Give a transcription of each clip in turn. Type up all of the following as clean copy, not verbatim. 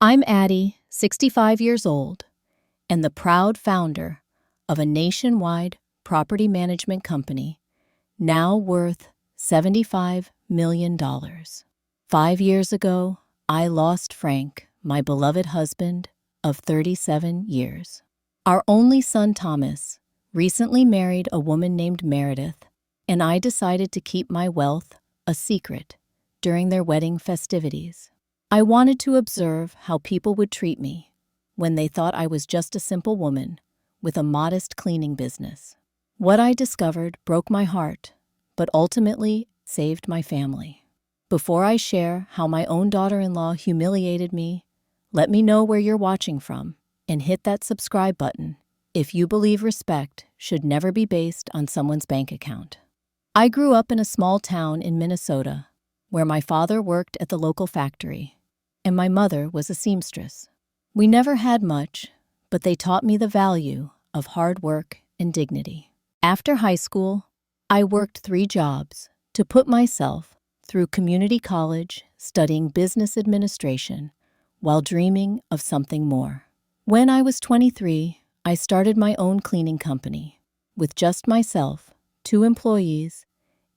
I'm Addie, 65 years old, and the proud founder of a nationwide property management company now worth $75 million. 5 years ago, I lost Frank, my beloved husband of 37 years. Our only son, Thomas, recently married a woman named Meredith, and I decided to keep my wealth a secret during their wedding festivities. I wanted to observe how people would treat me when they thought I was just a simple woman with a modest cleaning business. What I discovered broke my heart, but ultimately saved my family. Before I share how my own daughter-in-law humiliated me, let me know where you're watching from and hit that subscribe button if you believe respect should never be based on someone's bank account. I grew up in a small town in Minnesota where my father worked at the local factory and my mother was a seamstress. We never had much, but they taught me the value of hard work and dignity. After high school, I worked 3 jobs to put myself through community college studying business administration while dreaming of something more. When I was 23, I started my own cleaning company with just myself, 2 employees,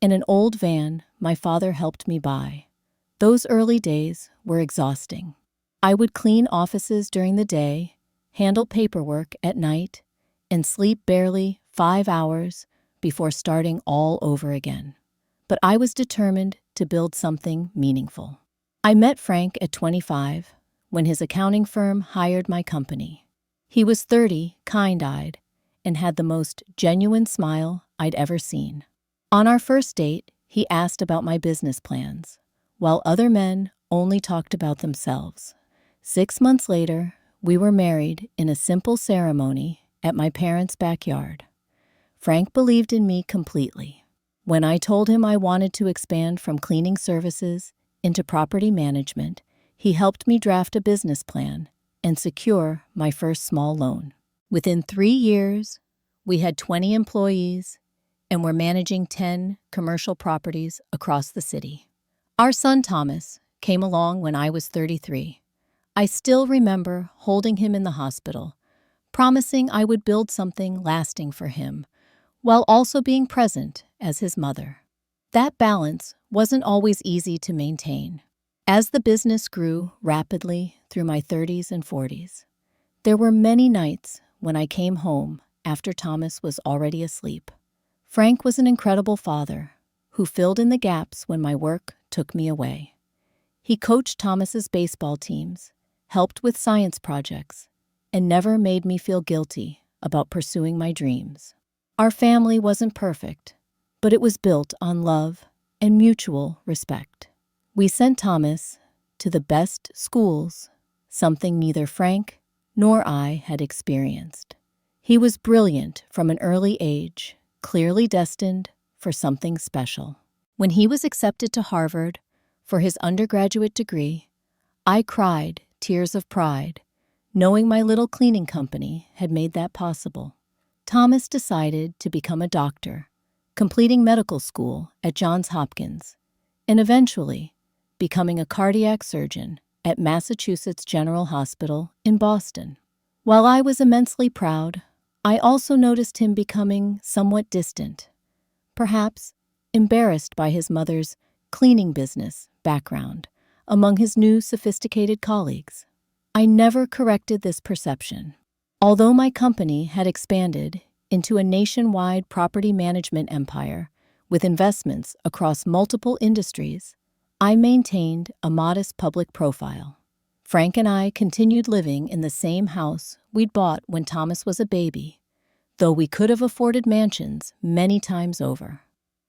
and an old van my father helped me buy. Those early days were exhausting. I would clean offices during the day, handle paperwork at night, and sleep barely 5 hours before starting all over again. But I was determined to build something meaningful. I met Frank at 25 when his accounting firm hired my company. He was 30, kind-eyed, and had the most genuine smile I'd ever seen. On our first date, he asked about my business plans, while other men only talked about themselves. 6 months later, we were married in a simple ceremony at my parents' backyard. Frank believed in me completely. When I told him I wanted to expand from cleaning services into property management, he helped me draft a business plan and secure my first small loan. Within 3 years, we had 20 employees and were managing 10 commercial properties across the city. Our son Thomas came along when I was 33. I still remember holding him in the hospital, promising I would build something lasting for him, while also being present as his mother. That balance wasn't always easy to maintain. As the business grew rapidly through my 30s and 40s, there were many nights when I came home after Thomas was already asleep. Frank was an incredible father who filled in the gaps when my work took me away. He coached Thomas's baseball teams, helped with science projects, and never made me feel guilty about pursuing my dreams. Our family wasn't perfect, but it was built on love and mutual respect. We sent Thomas to the best schools, something neither Frank nor I had experienced. He was brilliant from an early age, clearly destined for something special. When he was accepted to Harvard for his undergraduate degree, I cried tears of pride, knowing my little cleaning company had made that possible. Thomas decided to become a doctor, completing medical school at Johns Hopkins, and eventually becoming a cardiac surgeon at Massachusetts General Hospital in Boston. While I was immensely proud, I also noticed him becoming somewhat distant, perhaps embarrassed by his mother's cleaning business background among his new sophisticated colleagues. I never corrected this perception. Although my company had expanded into a nationwide property management empire with investments across multiple industries, I maintained a modest public profile. Frank and I continued living in the same house we'd bought when Thomas was a baby, though we could have afforded mansions many times over.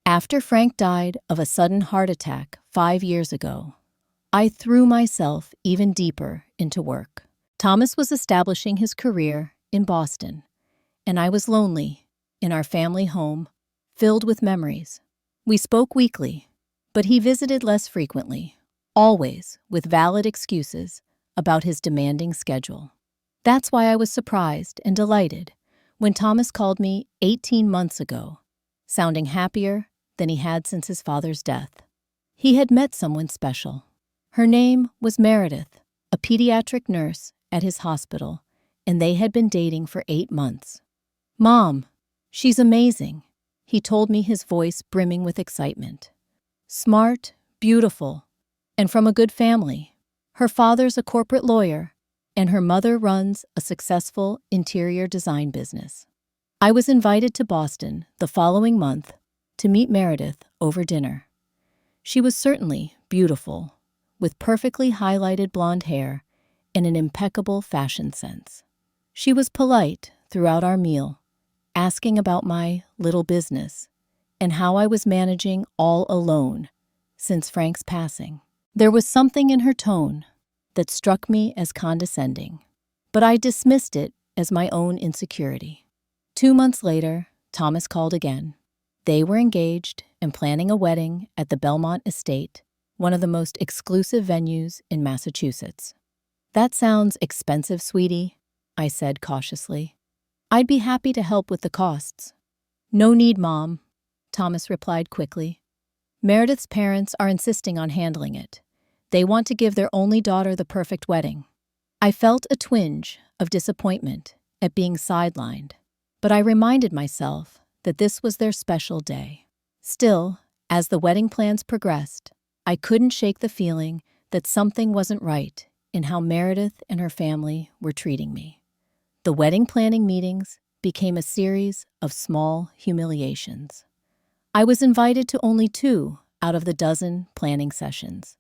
After Frank died of a sudden heart attack 5 years ago, I threw myself even deeper into work. Thomas was establishing his career in Boston, and I was lonely in our family home, filled with memories. We spoke weekly, but he visited less frequently, always with valid excuses about his demanding schedule. That's why I was surprised and delighted when Thomas called me 18 months ago, sounding happier than he had since his father's death. He had met someone special. Her name was Meredith, a pediatric nurse at his hospital, and they had been dating for 8 months. "Mom, she's amazing," he told me, his voice brimming with excitement. "Smart, beautiful, and from a good family. Her father's a corporate lawyer, and her mother runs a successful interior design business." I was invited to Boston the following month to meet Meredith over dinner. She was certainly beautiful, with perfectly highlighted blonde hair and an impeccable fashion sense. She was polite throughout our meal, asking about my little business and how I was managing all alone since Frank's passing. There was something in her tone that struck me as condescending, but I dismissed it as my own insecurity. 2 months later, Thomas called again. They were engaged and planning a wedding at the Belmont Estate, one of the most exclusive venues in Massachusetts. "That sounds expensive, sweetie," I said cautiously. "I'd be happy to help with the costs." "No need, Mom," Thomas replied quickly. "Meredith's parents are insisting on handling it. They want to give their only daughter the perfect wedding." I felt a twinge of disappointment at being sidelined, but I reminded myself that this was their special day. Still, as the wedding plans progressed, I couldn't shake the feeling that something wasn't right in how Meredith and her family were treating me. The wedding planning meetings became a series of small humiliations. I was invited to only 2 out of the dozen planning sessions,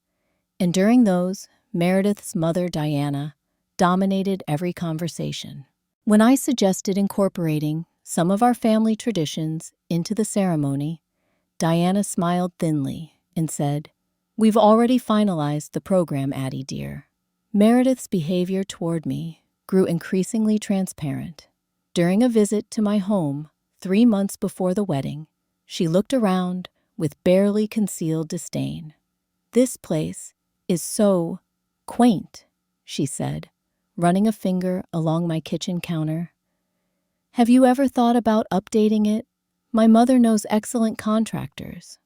and during those, Meredith's mother, Diana, dominated every conversation. When I suggested incorporating some of our family traditions into the ceremony, Diana smiled thinly and said, "We've already finalized the program, Addie dear." Meredith's behavior toward me grew increasingly transparent. During a visit to my home 3 months before the wedding, she looked around with barely concealed disdain. "This place is so quaint," she said, running a finger along my kitchen counter. "Have you ever thought about updating it? My mother knows excellent contractors."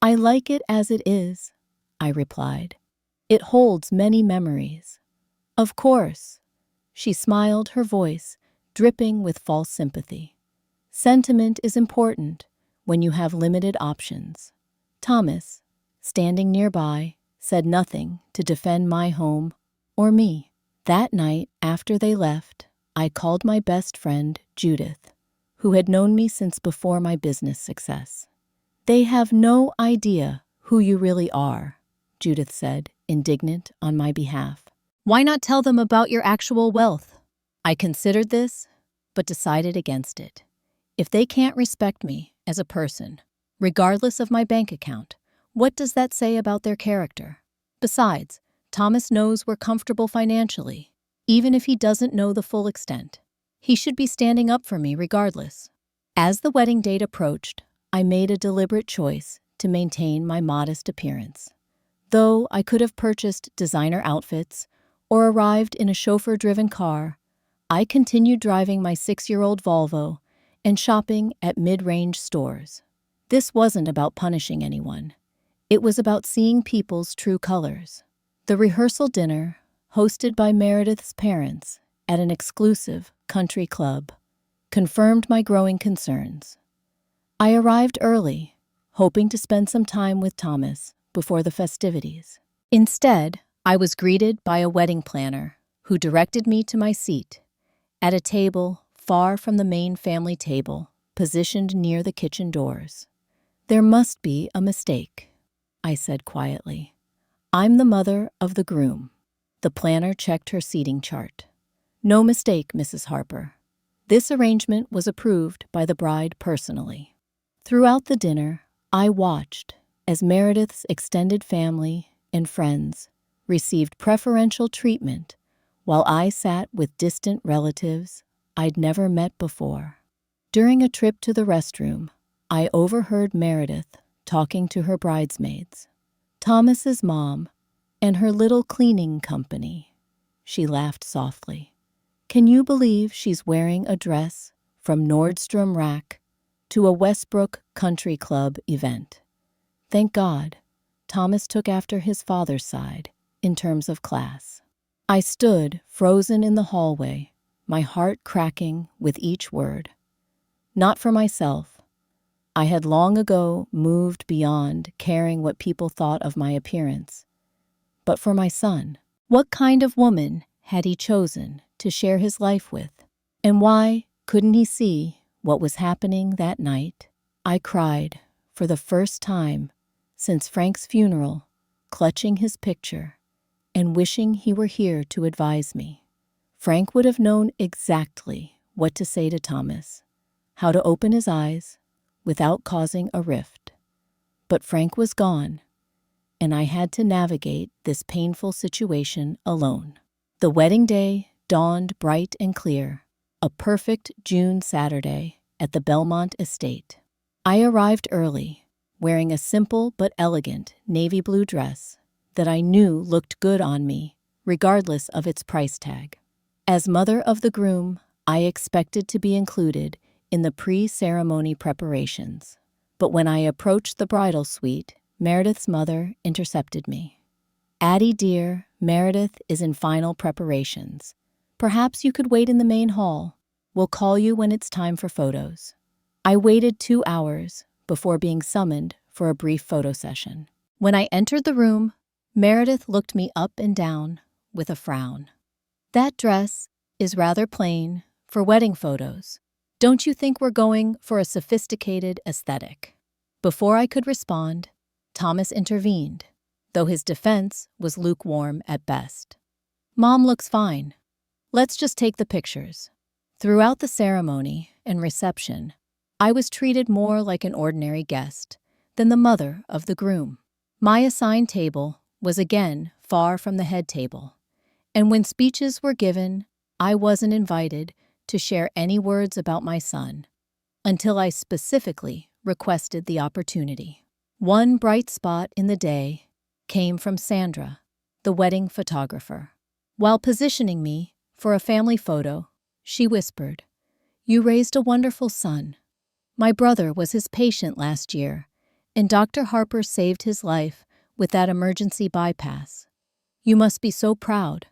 "I like it as it is," I replied. "It holds many memories." "Of course." She smiled, her voice dripping with false sympathy. "Sentiment is important when you have limited options." Thomas, standing nearby, said nothing to defend my home or me. That night, after they left, I called my best friend, Judith, who had known me since before my business success. "They have no idea who you really are," Judith said, indignant on my behalf. "Why not tell them about your actual wealth?" I considered this, but decided against it. If they can't respect me as a person, regardless of my bank account, what does that say about their character? Besides, Thomas knows we're comfortable financially, even if he doesn't know the full extent. He should be standing up for me regardless. As the wedding date approached, I made a deliberate choice to maintain my modest appearance. Though I could have purchased designer outfits or arrived in a chauffeur-driven car, I continued driving my 6-year-old Volvo and shopping at mid-range stores. This wasn't about punishing anyone. It was about seeing people's true colors. The rehearsal dinner, hosted by Meredith's parents at an exclusive country club, confirmed my growing concerns. I arrived early, hoping to spend some time with Thomas before the festivities. Instead, I was greeted by a wedding planner who directed me to my seat at a table far from the main family table, positioned near the kitchen doors. "There must be a mistake," I said quietly. "I'm the mother of the groom." The planner checked her seating chart. "No mistake, Mrs. Harper. This arrangement was approved by the bride personally." Throughout the dinner, I watched as Meredith's extended family and friends received preferential treatment while I sat with distant relatives I'd never met before. During a trip to the restroom, I overheard Meredith talking to her bridesmaids. "Thomas's mom and her little cleaning company." She laughed softly. "Can you believe she's wearing a dress from Nordstrom Rack to a Westbrook Country Club event?" Thank God, Thomas took after his father's side in terms of class. I stood, frozen in the hallway, my heart cracking with each word. Not for myself. I had long ago moved beyond caring what people thought of my appearance. But for my son. What kind of woman had he chosen to share his life with? And why couldn't he see what was happening that night? I cried for the first time since Frank's funeral, clutching his picture and wishing he were here to advise me. Frank would have known exactly what to say to Thomas, how to open his eyes without causing a rift. But Frank was gone, and I had to navigate this painful situation alone. The wedding day dawned bright and clear, a perfect June Saturday at the Belmont estate. I arrived early, wearing a simple but elegant navy blue dress that I knew looked good on me, regardless of its price tag. As mother of the groom, I expected to be included in the pre-ceremony preparations. But when I approached the bridal suite, Meredith's mother intercepted me. "Addie dear, Meredith is in final preparations. Perhaps you could wait in the main hall. We'll call you when it's time for photos." I waited 2 hours before being summoned for a brief photo session. When I entered the room, Meredith looked me up and down with a frown. "That dress is rather plain for wedding photos. Don't you think we're going for a sophisticated aesthetic?" Before I could respond, Thomas intervened, though his defense was lukewarm at best. "Mom looks fine. Let's just take the pictures." Throughout the ceremony and reception, I was treated more like an ordinary guest than the mother of the groom. My assigned table was again far from the head table, and when speeches were given, I wasn't invited to share any words about my son until I specifically requested the opportunity. One bright spot in the day came from Sandra, the wedding photographer. While positioning me for a family photo, she whispered, "You raised a wonderful son. My brother was his patient last year, and Dr. Harper saved his life with that emergency bypass. You must be so proud."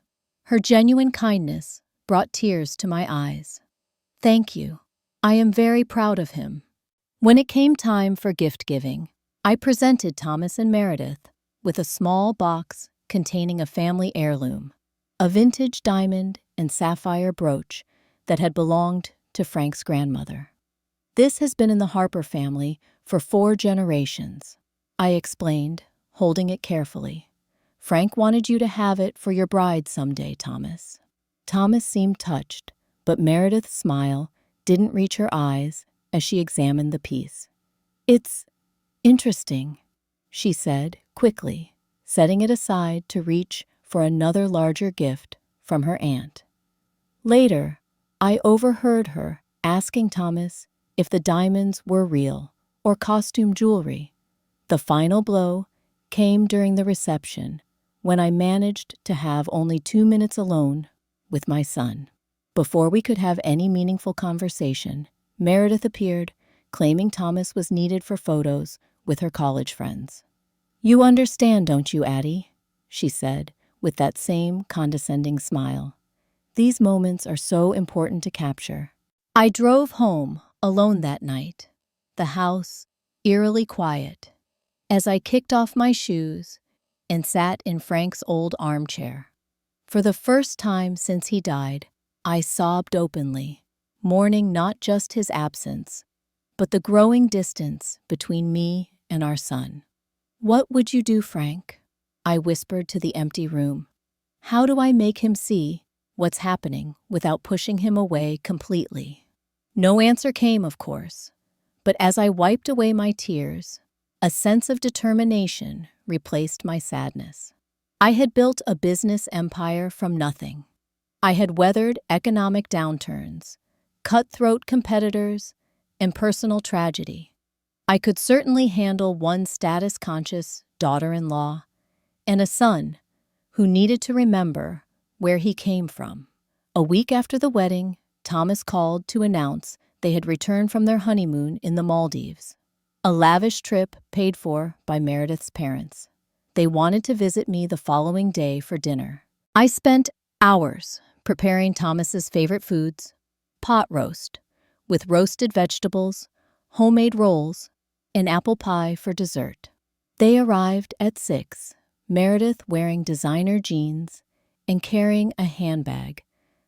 Her genuine kindness brought tears to my eyes. "Thank you. I am very proud of him." When it came time for gift giving, I presented Thomas and Meredith with a small box containing a family heirloom, a vintage diamond and sapphire brooch that had belonged to Frank's grandmother. "This has been in the Harper family for 4 generations," I explained, holding it carefully. "Frank wanted you to have it for your bride someday, Thomas." Thomas seemed touched, but Meredith's smile didn't reach her eyes as she examined the piece. "It's interesting," she said quickly, setting it aside to reach for another larger gift from her aunt. Later, I overheard her asking Thomas if the diamonds were real or costume jewelry. The final blow came during the reception when I managed to have only 2 minutes alone with my son. Before we could have any meaningful conversation, Meredith appeared, claiming Thomas was needed for photos with her college friends. "You understand, don't you, Addie?" she said, with that same condescending smile. "These moments are so important to capture." I drove home alone that night, the house eerily quiet, as I kicked off my shoes and sat in Frank's old armchair. For the first time since he died, I sobbed openly, mourning not just his absence, but the growing distance between me and our son. "What would you do, Frank?" I whispered to the empty room. "How do I make him see what's happening without pushing him away completely?" No answer came, of course, but as I wiped away my tears, a sense of determination replaced my sadness. I had built a business empire from nothing. I had weathered economic downturns, cutthroat competitors, and personal tragedy. I could certainly handle one status-conscious daughter-in-law and a son who needed to remember where he came from. A week after the wedding, Thomas called to announce they had returned from their honeymoon in the Maldives, a lavish trip paid for by Meredith's parents. They wanted to visit me the following day for dinner. I spent Hours preparing Thomas's favorite foods, pot roast, with roasted vegetables, homemade rolls, and apple pie for dessert. They arrived at 6, Meredith wearing designer jeans and carrying a handbag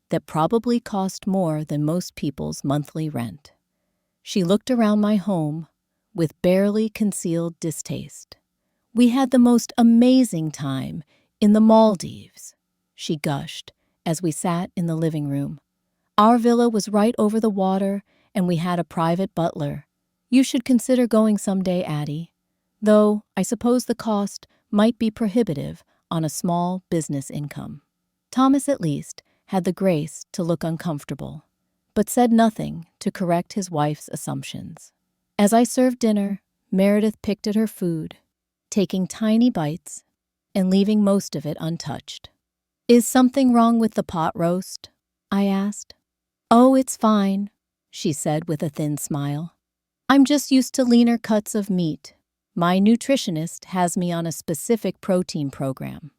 that probably cost more than most people's monthly rent. She looked around my home with barely concealed distaste. "We had the most amazing time in the Maldives," she gushed as we sat in the living room. "Our villa was right over the water, and we had a private butler. You should consider going someday, Addie. Though I suppose the cost might be prohibitive on a small business income." Thomas, at least, had the grace to look uncomfortable, but said nothing to correct his wife's assumptions. As I served dinner, Meredith picked at her food, taking tiny bites and leaving most of it untouched. "Is something wrong with the pot roast?" I asked. "Oh, it's fine," she said with a thin smile. "I'm just used to leaner cuts of meat. My nutritionist has me on a specific protein program."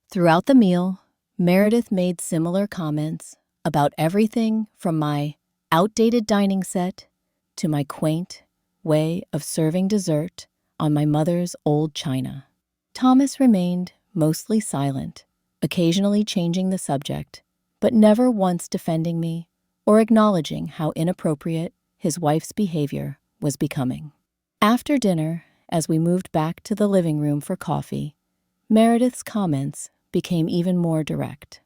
Throughout the meal, Meredith made similar comments about everything from my outdated dining set to my quaint way of serving dessert on my mother's old china. Thomas remained mostly silent, occasionally changing the subject, but never once defending me or acknowledging how inappropriate his wife's behavior was becoming. After dinner, as we moved back to the living room for coffee, Meredith's comments became even more direct.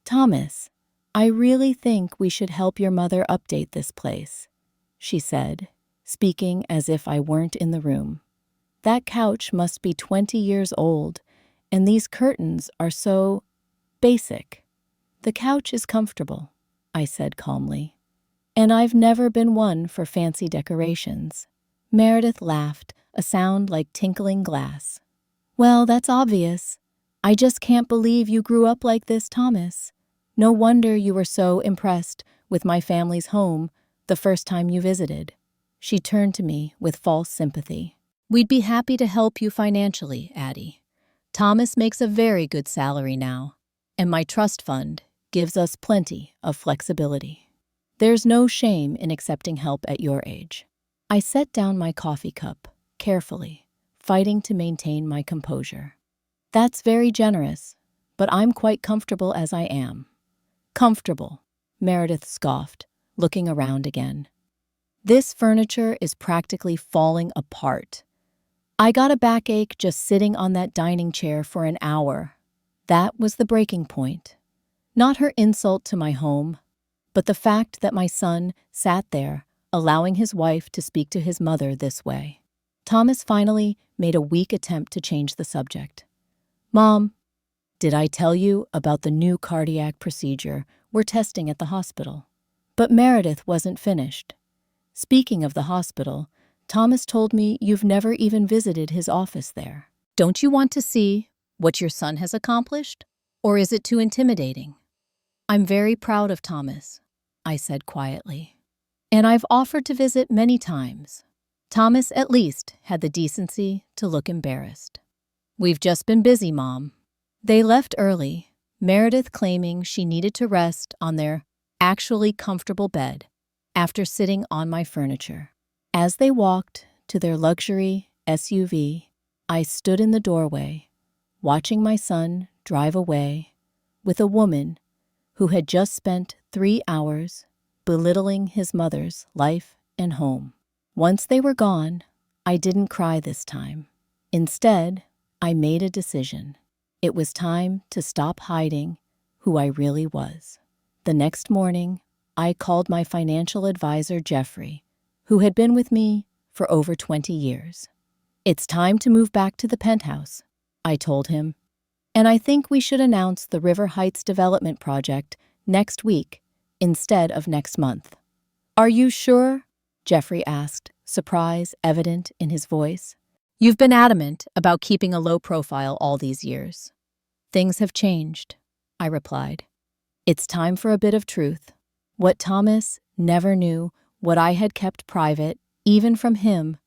"Thomas, I really think we should help your mother update this place," she said, speaking as if I weren't in the room. "That couch must be 20 years old, and these curtains are so basic." "The couch is comfortable," I said calmly, "and I've never been one for fancy decorations." Meredith laughed, a sound like tinkling glass. "Well, that's obvious. I just can't believe you grew up like this, Thomas. No wonder you were so impressed with my family's home the first time you visited." She turned to me with false sympathy. "We'd be happy to help you financially, Addie. Thomas makes a very good salary now, and my trust fund gives us plenty of flexibility. There's no shame in accepting help at your age." I set down my coffee cup carefully, fighting to maintain my composure. "That's very generous, but I'm quite comfortable as I am." "Comfortable," Meredith scoffed, looking around again. "This furniture is practically falling apart. I got a backache just sitting on that dining chair for an hour." That was the breaking point. Not her insult to my home, but the fact that my son sat there, allowing his wife to speak to his mother this way. Thomas finally made a weak attempt to change the subject. "Mom, did I tell you about the new cardiac procedure we're testing at the hospital?" But Meredith wasn't finished. "Speaking of the hospital, Thomas told me you've never even visited his office there. Don't you want to see what your son has accomplished? Or is it too intimidating?" "I'm very proud of Thomas," I said quietly. "And I've offered to visit many times." Thomas at least had the decency to look embarrassed. "We've just been busy, Mom." They left early, Meredith claiming she needed to rest on their actually comfortable bed after sitting on my furniture. As they walked to their luxury SUV, I stood in the doorway, watching my son drive away with a woman who had just spent 3 hours belittling his mother's life and home. Once they were gone, I didn't cry this time. Instead, I made a decision. It was time to stop hiding who I really was. The next morning, I called my financial advisor, Jeffrey, who had been with me for over 20 years. "It's time to move back to the penthouse," I told him. "And I think we should announce the River Heights development project next week instead of next month." "Are you sure?" Jeffrey asked, surprise evident in his voice. "You've been adamant about keeping a low profile all these years." "Things have changed," I replied. "It's time for a bit of truth." What Thomas never knew, what I had kept private, even from him,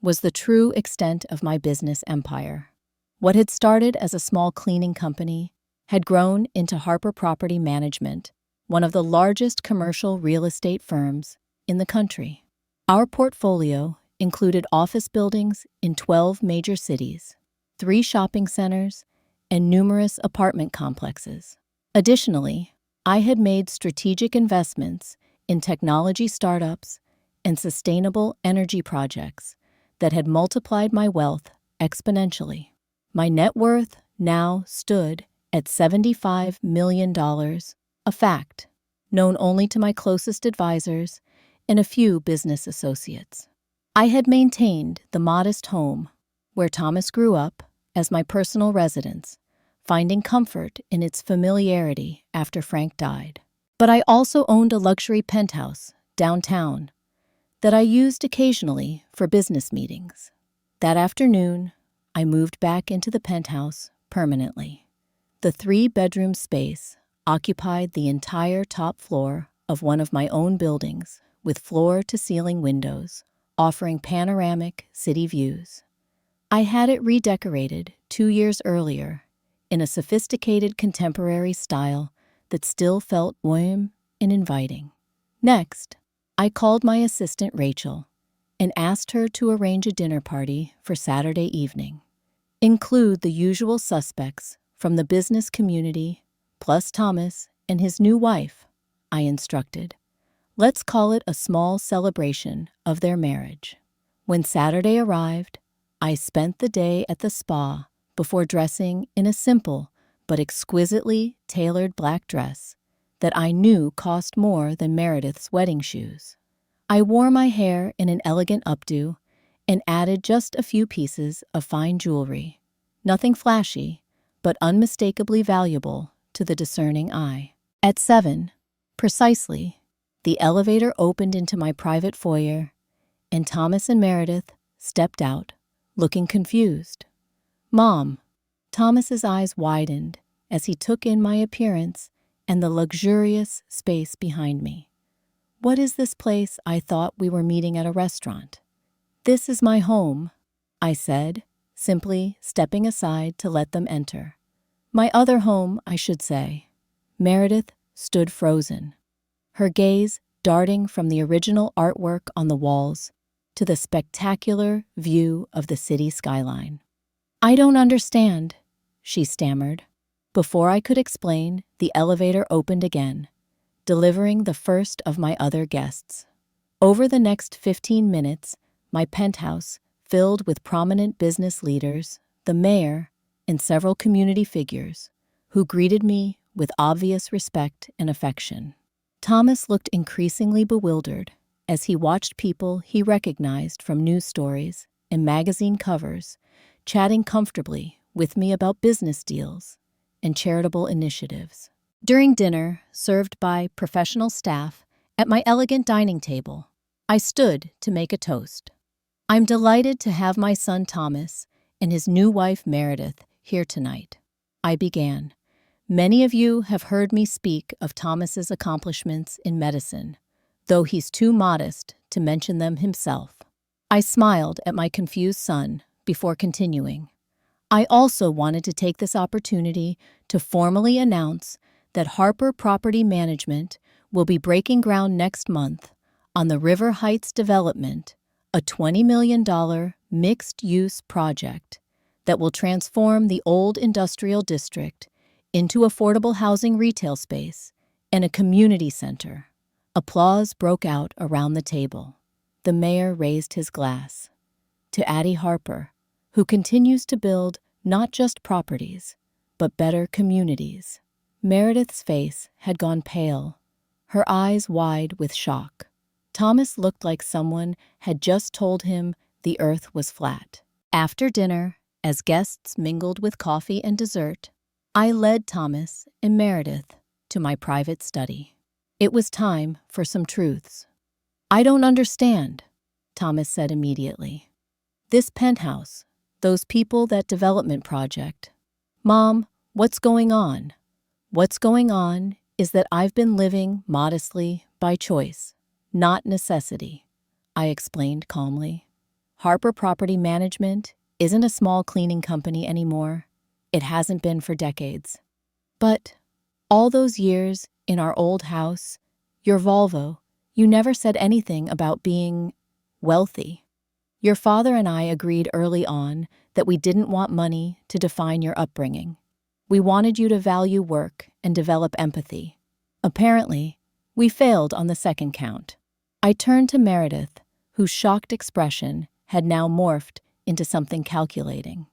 was the true extent of my business empire. What had started as a small cleaning company had grown into Harper Property Management, one of the largest commercial real estate firms in the country. Our portfolio included office buildings in 12 major cities, 3 shopping centers, and numerous apartment complexes. Additionally, I had made strategic investments in technology startups and sustainable energy projects that had multiplied my wealth exponentially. My net worth now stood at $75 million, a fact known only to my closest advisors and a few business associates. I had maintained the modest home where Thomas grew up as my personal residence, finding comfort in its familiarity after Frank died. But I also owned a luxury penthouse downtown that I used occasionally for business meetings. That afternoon, I moved back into the penthouse permanently. The 3-bedroom space occupied the entire top floor of one of my own buildings with floor-to-ceiling windows, offering panoramic city views. I had it redecorated 2 years earlier in a sophisticated contemporary style that still felt warm and inviting. Next, I called my assistant Rachel and asked her to arrange a dinner party for Saturday evening. Include the usual suspects from the business community, plus Thomas and his new wife, I instructed. Let's call it a small celebration of their marriage. When Saturday arrived, I spent the day at the spa before dressing in a simple but exquisitely tailored black dress that I knew cost more than Meredith's wedding shoes. I wore my hair in an elegant updo and added just a few pieces of fine jewelry. Nothing flashy, but unmistakably valuable to the discerning eye. At 7, precisely, the elevator opened into my private foyer, and Thomas and Meredith stepped out, looking confused. "Mom," Thomas's eyes widened as he took in my appearance and the luxurious space behind me. "What is this place? I thought we were meeting at a restaurant." "This is my home," I said, simply stepping aside to let them enter. "My other home, I should say." Meredith stood frozen, her gaze darting from the original artwork on the walls to the spectacular view of the city skyline. "I don't understand," she stammered. Before I could explain, the elevator opened again, delivering the first of my other guests. Over the next 15 minutes, my penthouse filled with prominent business leaders, the mayor, and several community figures, who greeted me with obvious respect and affection. Thomas looked increasingly bewildered as he watched people he recognized from news stories and magazine covers chatting comfortably with me about business deals and charitable initiatives. During dinner, served by professional staff at my elegant dining table, I stood to make a toast. "I'm delighted to have my son Thomas and his new wife Meredith here tonight," I began. "Many of you have heard me speak of Thomas's accomplishments in medicine, though he's too modest to mention them himself." I smiled at my confused son before continuing. "I also wanted to take this opportunity to formally announce that Harper Property Management will be breaking ground next month on the River Heights development, a $20 million mixed-use project that will transform the old industrial district into affordable housing retail space and a community center." Applause broke out around the table. The mayor raised his glass. "To Addie Harper, who continues to build not just properties, but better communities." Meredith's face had gone pale, her eyes wide with shock. Thomas looked like someone had just told him the earth was flat. After dinner, as guests mingled with coffee and dessert, I led Thomas and Meredith to my private study. It was time for some truths. "I don't understand," Thomas said immediately. "This penthouse, those people, that development project. Mom, what's going on?" "What's going on is that I've been living modestly by choice, not necessity," I explained calmly. "Harper Property Management isn't a small cleaning company anymore. It hasn't been for decades. But all those years in our old house, your Volvo, you never said anything about being wealthy. Your father and I agreed early on that we didn't want money to define your upbringing. We wanted you to value work and develop empathy. Apparently, we failed on the second count. I turned to Meredith, whose shocked expression had now morphed into something calculating.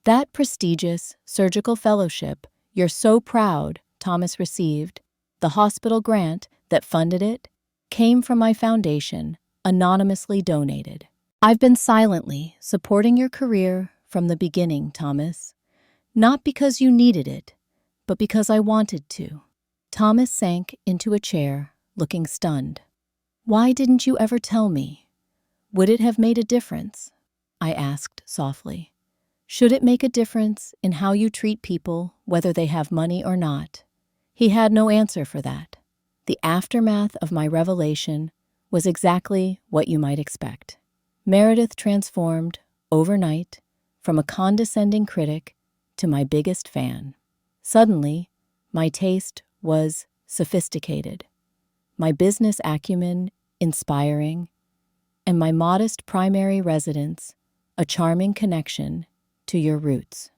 That prestigious surgical fellowship you're so proud Thomas received, the hospital grant that funded it, came from my foundation, anonymously donated. I've been silently supporting your career from the beginning, Thomas. Not because you needed it, but because I wanted to. Thomas sank into a chair, looking stunned. Why didn't you ever tell me? Would it have made a difference? I asked softly. Should it make a difference in how you treat people, whether they have money or not? He had no answer for that. The aftermath of my revelation was exactly what you might expect. Meredith transformed, overnight, from a condescending critic to my biggest fan. Suddenly, my taste was sophisticated, my business acumen inspiring, and my modest primary residence a charming connection to your roots.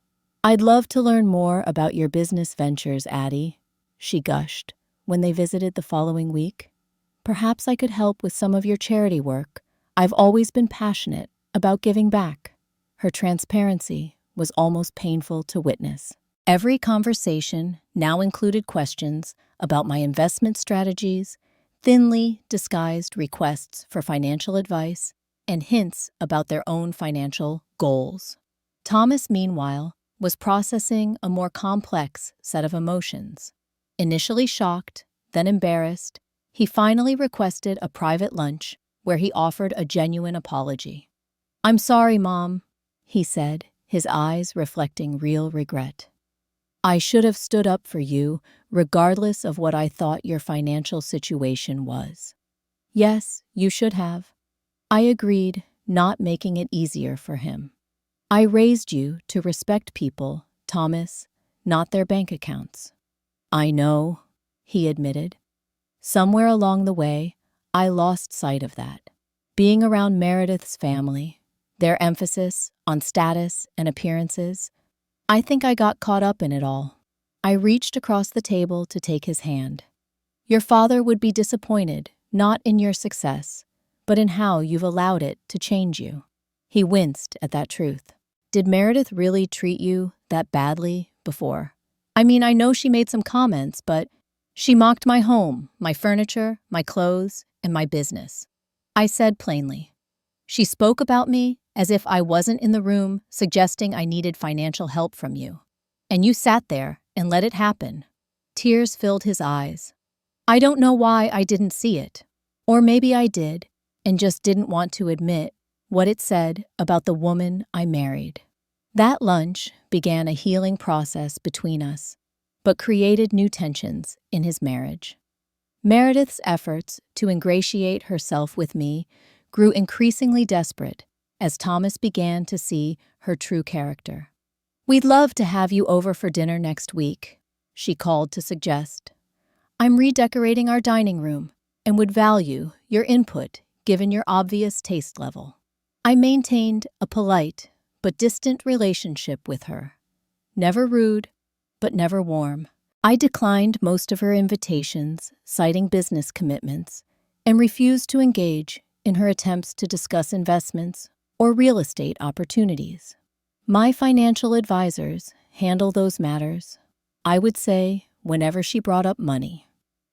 I'd love to learn more about your business ventures, Addie, she gushed when they visited the following week. Perhaps I could help with some of your charity work. I've always been passionate about giving back. Her transparency was almost painful to witness. Every conversation now included questions about my investment strategies, thinly disguised requests for financial advice, and hints about their own financial goals. Thomas, meanwhile, was processing a more complex set of emotions. Initially shocked, then embarrassed, he finally requested a private lunch where he offered a genuine apology. "I'm sorry, Mom," he said, his eyes reflecting real regret. "I should have stood up for you, regardless of what I thought your financial situation was." "Yes, you should have." I agreed, not making it easier for him. "I raised you to respect people, Thomas, not their bank accounts." "I know," he admitted. Somewhere along the way, I lost sight of that. Being around Meredith's family, their emphasis on status and appearances, I think I got caught up in it all. I reached across the table to take his hand. "Your father would be disappointed, not in your success, but in how you've allowed it to change you." He winced at that truth. "Did Meredith really treat you that badly before? I mean, I know she made some comments, but she mocked my home, my furniture, my clothes, and my business." I said plainly. "She spoke about me as if I wasn't in the room suggesting I needed financial help from you. And you sat there and let it happen." Tears filled his eyes. I don't know why I didn't see it. Or maybe I did, and just didn't want to admit what it said about the woman I married. That lunch began a healing process between us, but created new tensions in his marriage. Meredith's efforts to ingratiate herself with me grew increasingly desperate as Thomas began to see her true character. "We'd love to have you over for dinner next week," she called to suggest. "I'm redecorating our dining room and would value your input given your obvious taste level." I maintained a polite but distant relationship with her. Never rude, but never warm. I declined most of her invitations, citing business commitments, and refused to engage in her attempts to discuss investments or real estate opportunities. My financial advisors handle those matters, I would say, whenever she brought up money.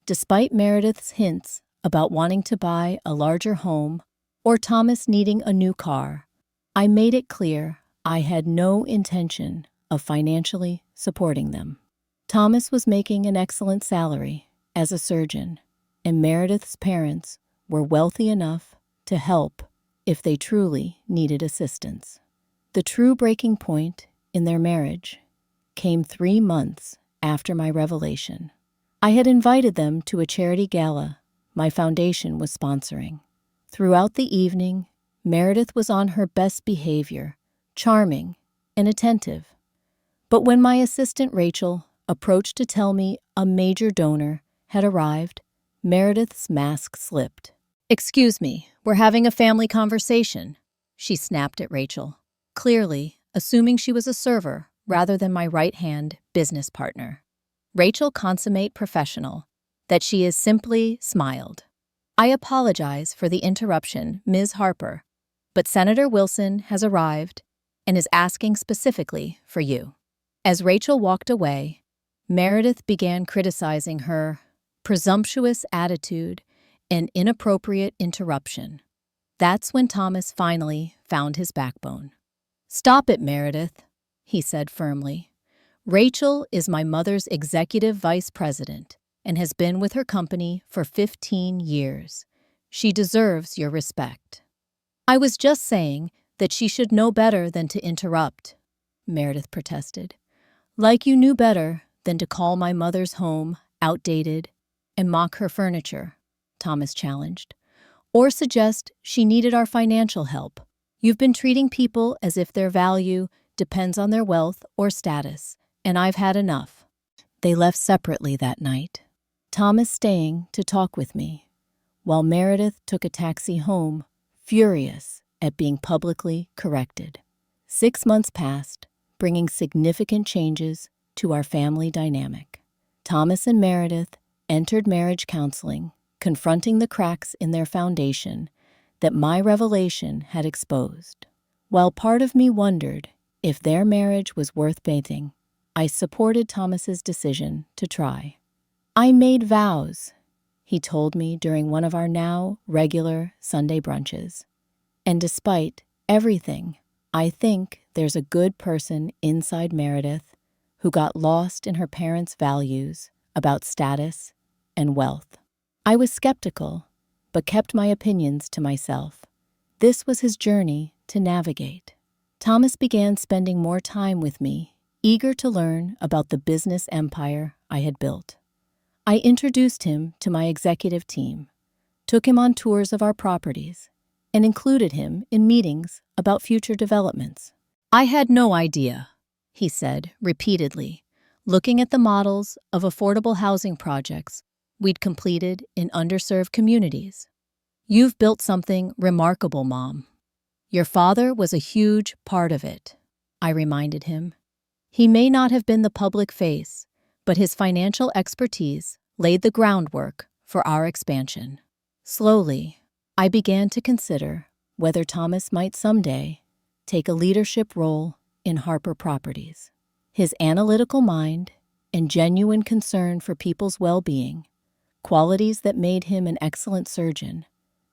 Despite Meredith's hints about wanting to buy a larger home or Thomas needing a new car, I made it clear I had no intention of financially supporting them. Thomas was making an excellent salary as a surgeon, and Meredith's parents were wealthy enough to help if they truly needed assistance. The true breaking point in their marriage came 3 months after my revelation. I had invited them to a charity gala my foundation was sponsoring. Throughout the evening, Meredith was on her best behavior, charming and attentive. But when my assistant Rachel approached to tell me a major donor had arrived, Meredith's mask slipped. "Excuse me, we're having a family conversation," she snapped at Rachel, clearly assuming she was a server rather than my right-hand business partner. Rachel, consummate professional, that she is, simply smiled. "I apologize for the interruption, Ms. Harper, but Senator Wilson has arrived and is asking specifically for you." As Rachel walked away, Meredith began criticizing her presumptuous attitude and inappropriate interruption. That's when Thomas finally found his backbone. "Stop it, Meredith," he said firmly. "Rachel is my mother's executive vice president and has been with her company for 15 years. She deserves your respect." "I was just saying that she should know better than to interrupt," Meredith protested. "Like you knew better than to call my mother's home outdated and mock her furniture," Thomas challenged, "or suggest she needed our financial help. You've been treating people as if their value depends on their wealth or status, and I've had enough." They left separately that night, Thomas staying to talk with me, while Meredith took a taxi home, furious at being publicly corrected. 6 months passed, bringing significant changes to our family dynamic. Thomas and Meredith entered marriage counseling, confronting the cracks in their foundation that my revelation had exposed. While part of me wondered if their marriage was worth bathing, I supported Thomas's decision to try. "I made vows," he told me during one of our now regular Sunday brunches. "And despite everything, I think there's a good person inside Meredith who got lost in her parents' values about status and wealth." I was skeptical, but kept my opinions to myself. This was his journey to navigate. Thomas began spending more time with me, eager to learn about the business empire I had built. I introduced him to my executive team, took him on tours of our properties, and included him in meetings about future developments. "I had no idea," he said repeatedly, looking at the models of affordable housing projects we'd completed in underserved communities. "You've built something remarkable, Mom. Your father was a huge part of it," I reminded him. "He may not have been the public face, but his financial expertise laid the groundwork for our expansion." Slowly, I began to consider whether Thomas might someday take a leadership role in Harper Properties. His analytical mind and genuine concern for people's well-being, qualities that made him an excellent surgeon,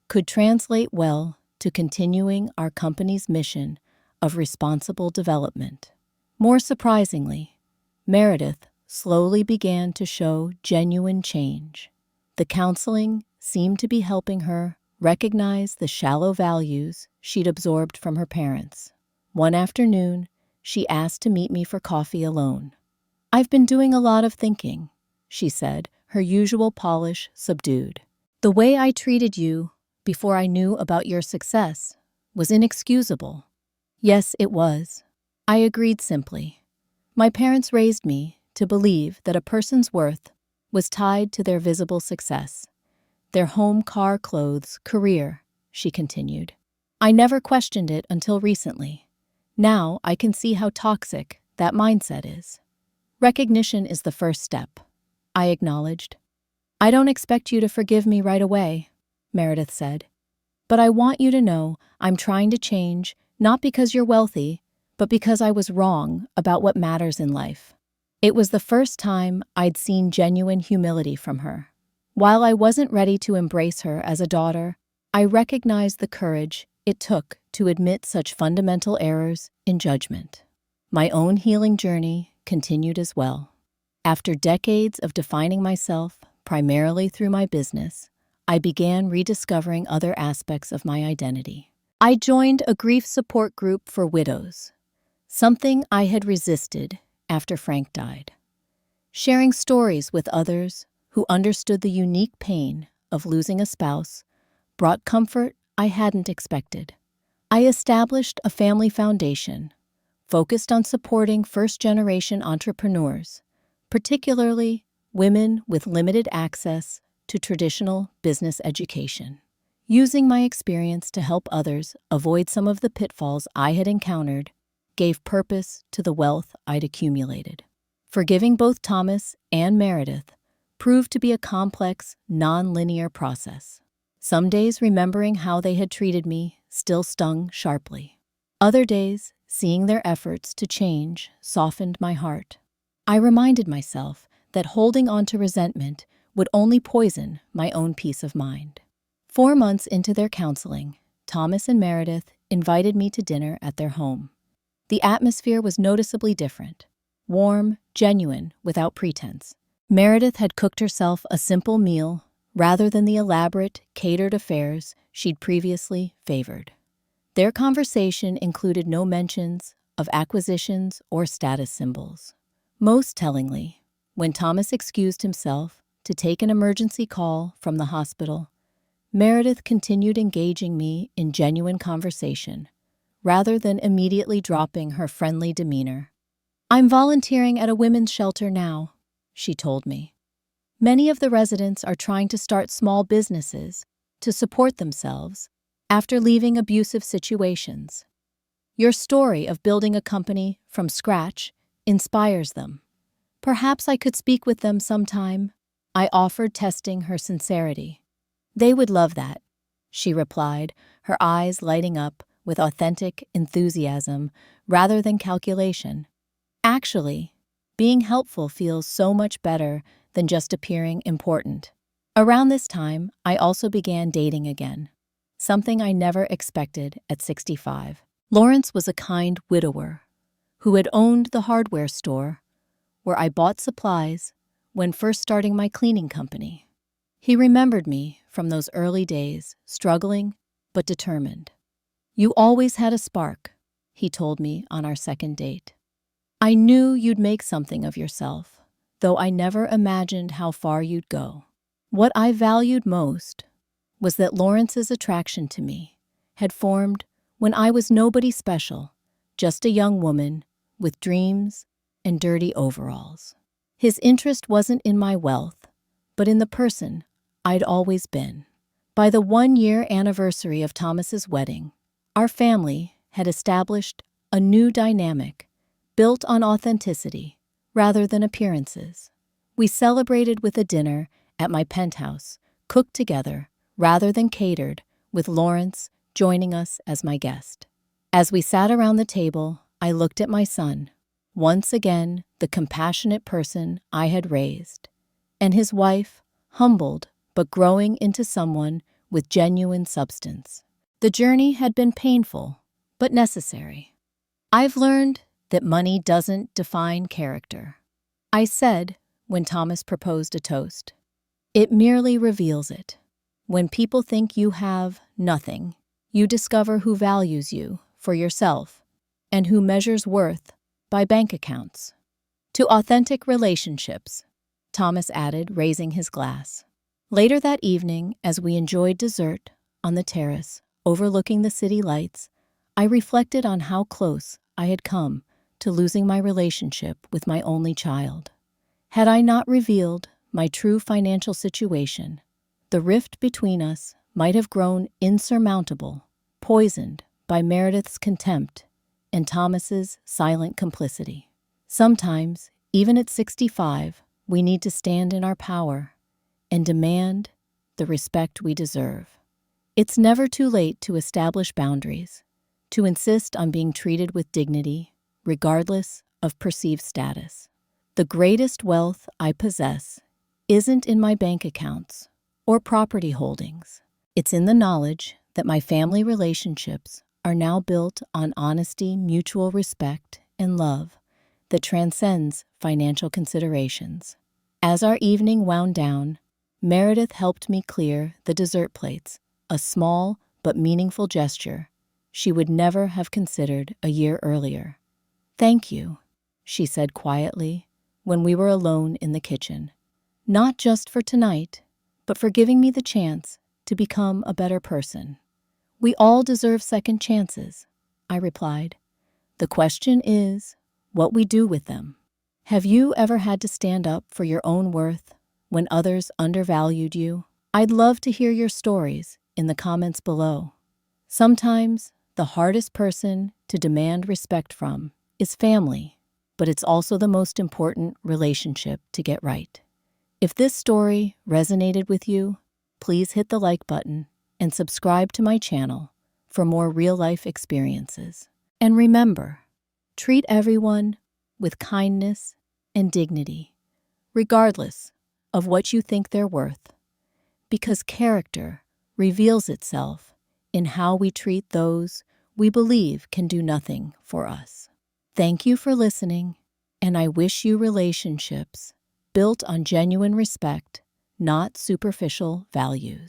could translate well to continuing our company's mission of responsible development. More surprisingly, Meredith slowly began to show genuine change. The counseling seemed to be helping her recognize the shallow values she'd absorbed from her parents. One afternoon, she asked to meet me for coffee alone. "I've been doing a lot of thinking," she said, her usual polish subdued. "The way I treated you before I knew about your success was inexcusable." "Yes, it was," I agreed simply. "My parents raised me to believe that a person's worth was tied to their visible success, their home, car, clothes, career," she continued. "I never questioned it until recently. Now I can see how toxic that mindset is." "Recognition is the first step," I acknowledged. "I don't expect you to forgive me right away," Meredith said. "But I want you to know I'm trying to change, not because you're wealthy, but because I was wrong about what matters in life." It was the first time I'd seen genuine humility from her. While I wasn't ready to embrace her as a daughter, I recognized the courage it took to admit such fundamental errors in judgment. My own healing journey continued as well. After decades of defining myself primarily through my business, I began rediscovering other aspects of my identity. I joined a grief support group for widows, something I had resisted after Frank died. Sharing stories with others who understood the unique pain of losing a spouse brought comfort I hadn't expected. I established a family foundation focused on supporting first-generation entrepreneurs, particularly women with limited access to traditional business education. Using my experience to help others avoid some of the pitfalls I had encountered gave purpose to the wealth I'd accumulated. Forgiving both Thomas and Meredith proved to be a complex, non-linear process. Some days remembering how they had treated me still stung sharply. Other days, seeing their efforts to change softened my heart. I reminded myself that holding on to resentment would only poison my own peace of mind. 4 months into their counseling, Thomas and Meredith invited me to dinner at their home. The atmosphere was noticeably different, warm, genuine, without pretense. Meredith had cooked herself a simple meal rather than the elaborate, catered affairs she'd previously favored. Their conversation included no mentions of acquisitions or status symbols. Most tellingly, when Thomas excused himself to take an emergency call from the hospital, Meredith continued engaging me in genuine conversation, rather than immediately dropping her friendly demeanor. "I'm volunteering at a women's shelter now," she told me. "Many of the residents are trying to start small businesses to support themselves after leaving abusive situations. Your story of building a company from scratch inspires them. Perhaps I could speak with them sometime." I offered, testing her sincerity. "They would love that," she replied, her eyes lighting up with authentic enthusiasm rather than calculation. "Actually, being helpful feels so much better than just appearing important." Around this time, I also began dating again, something I never expected at 65. Lawrence was a kind widower who had owned the hardware store where I bought supplies when first starting my cleaning company. He remembered me from those early days, struggling but determined. "You always had a spark," he told me on our second date. "I knew you'd make something of yourself, though I never imagined how far you'd go." What I valued most was that Lawrence's attraction to me had formed when I was nobody special, just a young woman with dreams and dirty overalls. His interest wasn't in my wealth, but in the person I'd always been. By the 1-year anniversary of Thomas's wedding, our family had established a new dynamic built on authenticity rather than appearances. We celebrated with a dinner at my penthouse, cooked together rather than catered, with Lawrence joining us as my guest. As we sat around the table, I looked at my son, once again the compassionate person I had raised, and his wife, humbled but growing into someone with genuine substance. The journey had been painful, but necessary. "I've learned that money doesn't define character," I said when Thomas proposed a toast. "It merely reveals it. When people think you have nothing, you discover who values you for yourself and who measures worth by bank accounts." "To authentic relationships," Thomas added, raising his glass. Later that evening, as we enjoyed dessert on the terrace overlooking the city lights, I reflected on how close I had come to losing my relationship with my only child. Had I not revealed my true financial situation, the rift between us might have grown insurmountable, poisoned by Meredith's contempt and Thomas's silent complicity. Sometimes, even at 65, we need to stand in our power and demand the respect we deserve. It's never too late to establish boundaries, to insist on being treated with dignity, regardless of perceived status. The greatest wealth I possess isn't in my bank accounts or property holdings. It's in the knowledge that my family relationships are now built on honesty, mutual respect, and love that transcends financial considerations. As our evening wound down, Meredith helped me clear the dessert plates, a small but meaningful gesture she would never have considered a year earlier. "Thank you," she said quietly when we were alone in the kitchen. "Not just for tonight, but for giving me the chance to become a better person." "We all deserve second chances," I replied. "The question is what we do with them." Have you ever had to stand up for your own worth when others undervalued you? I'd love to hear your stories in the comments below. Sometimes the hardest person to demand respect from is family, but it's also the most important relationship to get right. If this story resonated with you, please hit the like button and subscribe to my channel for more real-life experiences. And remember, treat everyone with kindness and dignity, regardless of what you think they're worth, because character reveals itself in how we treat those we believe can do nothing for us. Thank you for listening, and I wish you relationships built on genuine respect, not superficial values.